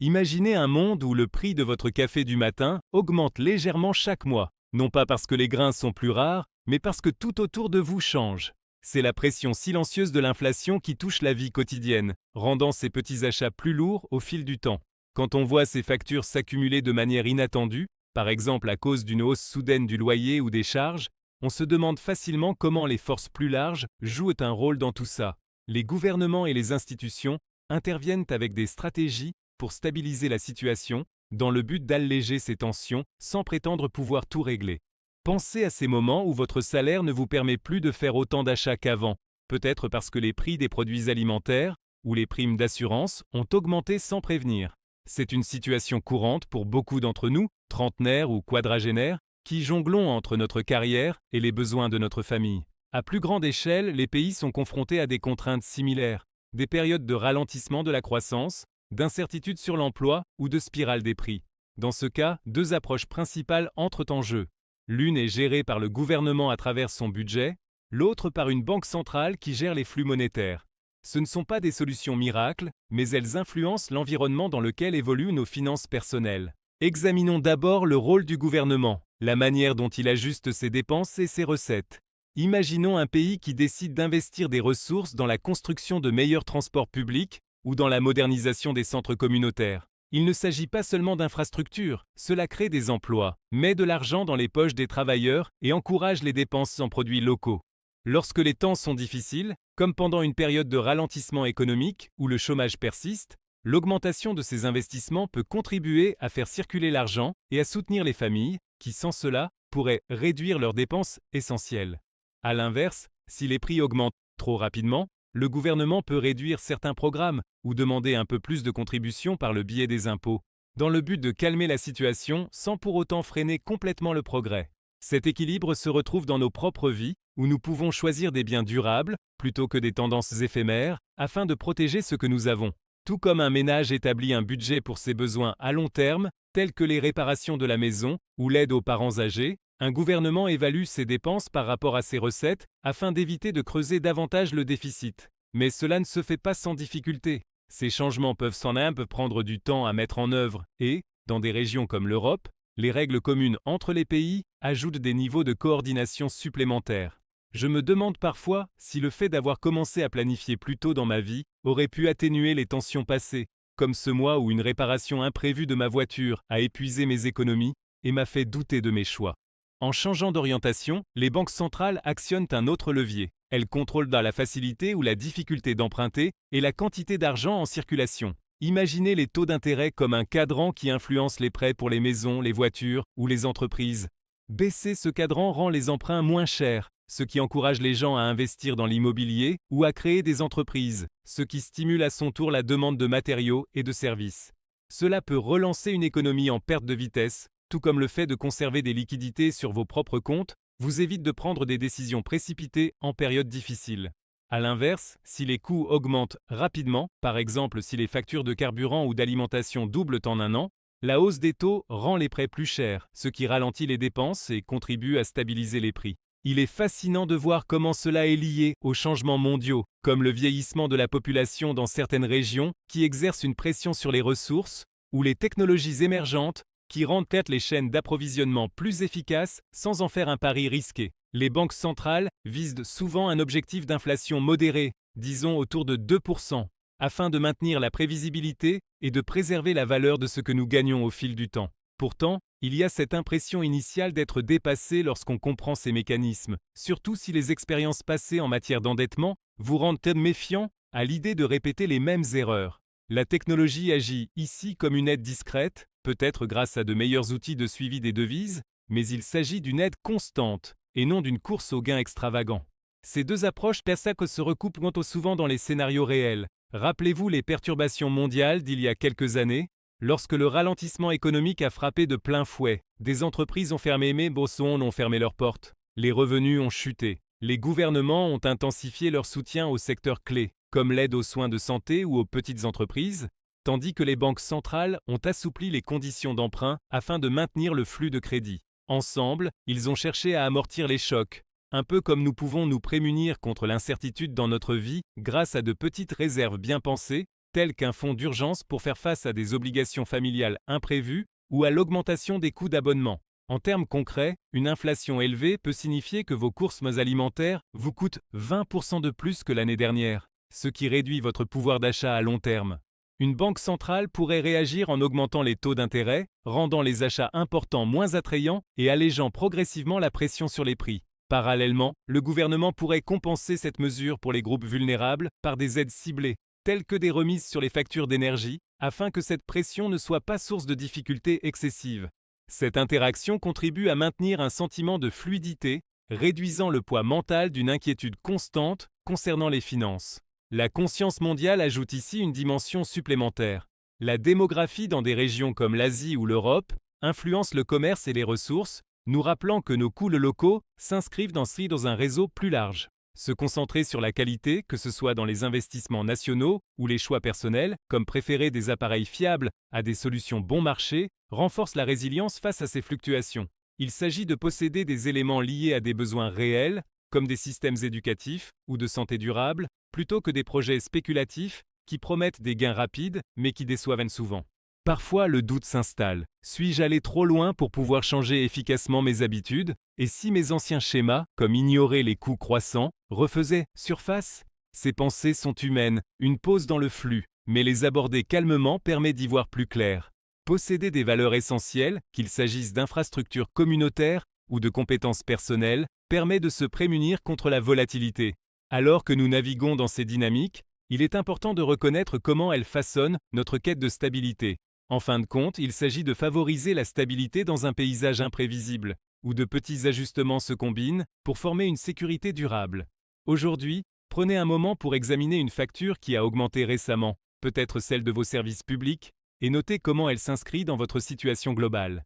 Imaginez un monde où le prix de votre café du matin augmente légèrement chaque mois, non pas parce que les grains sont plus rares, mais parce que tout autour de vous change. C'est la pression silencieuse de l'inflation qui touche la vie quotidienne, rendant ces petits achats plus lourds au fil du temps. Quand on voit ces factures s'accumuler de manière inattendue, par exemple à cause d'une hausse soudaine du loyer ou des charges, on se demande facilement comment les forces plus larges jouent un rôle dans tout ça. Les gouvernements et les institutions interviennent avec des stratégies pour stabiliser la situation, dans le but d'alléger ces tensions sans prétendre pouvoir tout régler. Pensez à ces moments où votre salaire ne vous permet plus de faire autant d'achats qu'avant, peut-être parce que les prix des produits alimentaires ou les primes d'assurance ont augmenté sans prévenir. C'est une situation courante pour beaucoup d'entre nous, trentenaires ou quadragénaires, qui jonglons entre notre carrière et les besoins de notre famille. À plus grande échelle, les pays sont confrontés à des contraintes similaires, des périodes de ralentissement de la croissance, d'incertitude sur l'emploi ou de spirale des prix. Dans ce cas, deux approches principales entrent en jeu. L'une est gérée par le gouvernement à travers son budget, l'autre par une banque centrale qui gère les flux monétaires. Ce ne sont pas des solutions miracles, mais elles influencent l'environnement dans lequel évoluent nos finances personnelles. Examinons d'abord le rôle du gouvernement, la manière dont il ajuste ses dépenses et ses recettes. Imaginons un pays qui décide d'investir des ressources dans la construction de meilleurs transports publics ou dans la modernisation des centres communautaires. Il ne s'agit pas seulement d'infrastructures, cela crée des emplois, met de l'argent dans les poches des travailleurs et encourage les dépenses en produits locaux. Lorsque les temps sont difficiles, comme pendant une période de ralentissement économique où le chômage persiste, l'augmentation de ces investissements peut contribuer à faire circuler l'argent et à soutenir les familles qui, sans cela, pourraient réduire leurs dépenses essentielles. A l'inverse, si les prix augmentent trop rapidement, le gouvernement peut réduire certains programmes ou demander un peu plus de contributions par le biais des impôts, dans le but de calmer la situation sans pour autant freiner complètement le progrès. Cet équilibre se retrouve dans nos propres vies, où nous pouvons choisir des biens durables plutôt que des tendances éphémères, afin de protéger ce que nous avons. Tout comme un ménage établit un budget pour ses besoins à long terme, tels que les réparations de la maison ou l'aide aux parents âgés, un gouvernement évalue ses dépenses par rapport à ses recettes afin d'éviter de creuser davantage le déficit. Mais cela ne se fait pas sans difficulté. Ces changements peuvent prendre du temps à mettre en œuvre et, dans des régions comme l'Europe, les règles communes entre les pays ajoutent des niveaux de coordination supplémentaires. Je me demande parfois si le fait d'avoir commencé à planifier plus tôt dans ma vie aurait pu atténuer les tensions passées, comme ce mois où une réparation imprévue de ma voiture a épuisé mes économies et m'a fait douter de mes choix. En changeant d'orientation, les banques centrales actionnent un autre levier. Elles contrôlent la facilité ou la difficulté d'emprunter et la quantité d'argent en circulation. Imaginez les taux d'intérêt comme un cadran qui influence les prêts pour les maisons, les voitures ou les entreprises. Baisser ce cadran rend les emprunts moins chers, ce qui encourage les gens à investir dans l'immobilier ou à créer des entreprises, ce qui stimule à son tour la demande de matériaux et de services. Cela peut relancer une économie en perte de vitesse, tout comme le fait de conserver des liquidités sur vos propres comptes vous évite de prendre des décisions précipitées en période difficile. A l'inverse, si les coûts augmentent rapidement, par exemple si les factures de carburant ou d'alimentation doublent en un an, la hausse des taux rend les prêts plus chers, ce qui ralentit les dépenses et contribue à stabiliser les prix. Il est fascinant de voir comment cela est lié aux changements mondiaux, comme le vieillissement de la population dans certaines régions qui exercent une pression sur les ressources, ou les technologies émergentes qui rendent peut-être les chaînes d'approvisionnement plus efficaces sans en faire un pari risqué. Les banques centrales visent souvent un objectif d'inflation modéré, disons autour de 2%, afin de maintenir la prévisibilité et de préserver la valeur de ce que nous gagnons au fil du temps. Pourtant, il y a cette impression initiale d'être dépassé lorsqu'on comprend ces mécanismes, surtout si les expériences passées en matière d'endettement vous rendent méfiant à l'idée de répéter les mêmes erreurs. La technologie agit ici comme une aide discrète, peut-être grâce à de meilleurs outils de suivi des devises, mais il s'agit d'une aide constante et non d'une course au gain extravagant. Ces deux approches se recoupent souvent dans les scénarios réels. Rappelez-vous les perturbations mondiales d'il y a quelques années, lorsque le ralentissement économique a frappé de plein fouet. Des entreprises ont fermé ont fermé leurs portes. Les revenus ont chuté. Les gouvernements ont intensifié leur soutien aux secteurs clés, comme l'aide aux soins de santé ou aux petites entreprises, tandis que les banques centrales ont assoupli les conditions d'emprunt afin de maintenir le flux de crédit. Ensemble, ils ont cherché à amortir les chocs, un peu comme nous pouvons nous prémunir contre l'incertitude dans notre vie grâce à de petites réserves bien pensées tels qu'un fonds d'urgence pour faire face à des obligations familiales imprévues ou à l'augmentation des coûts d'abonnement. En termes concrets, une inflation élevée peut signifier que vos courses alimentaires vous coûtent 20% de plus que l'année dernière, ce qui réduit votre pouvoir d'achat à long terme. Une banque centrale pourrait réagir en augmentant les taux d'intérêt, rendant les achats importants moins attrayants et allégeant progressivement la pression sur les prix. Parallèlement, le gouvernement pourrait compenser cette mesure pour les groupes vulnérables par des aides ciblées, telles que des remises sur les factures d'énergie, afin que cette pression ne soit pas source de difficultés excessives. Cette interaction contribue à maintenir un sentiment de fluidité, réduisant le poids mental d'une inquiétude constante concernant les finances. La conscience mondiale ajoute ici une dimension supplémentaire. La démographie dans des régions comme l'Asie ou l'Europe influence le commerce et les ressources, nous rappelant que nos coûts locaux s'inscrivent dans un réseau plus large. Se concentrer sur la qualité, que ce soit dans les investissements nationaux ou les choix personnels, comme préférer des appareils fiables à des solutions bon marché, renforce la résilience face à ces fluctuations. Il s'agit de posséder des éléments liés à des besoins réels, comme des systèmes éducatifs ou de santé durable, plutôt que des projets spéculatifs qui promettent des gains rapides mais qui déçoivent souvent. Parfois, le doute s'installe. Suis-je allé trop loin pour pouvoir changer efficacement mes habitudes? Et si mes anciens schémas, comme ignorer les coûts croissants, refaisaient surface? Ces pensées sont humaines, une pause dans le flux, mais les aborder calmement permet d'y voir plus clair. Posséder des valeurs essentielles, qu'il s'agisse d'infrastructures communautaires ou de compétences personnelles, permet de se prémunir contre la volatilité. Alors que nous naviguons dans ces dynamiques, il est important de reconnaître comment elles façonnent notre quête de stabilité. En fin de compte, il s'agit de favoriser la stabilité dans un paysage imprévisible, où de petits ajustements se combinent pour former une sécurité durable. Aujourd'hui, prenez un moment pour examiner une facture qui a augmenté récemment, peut-être celle de vos services publics, et notez comment elle s'inscrit dans votre situation globale.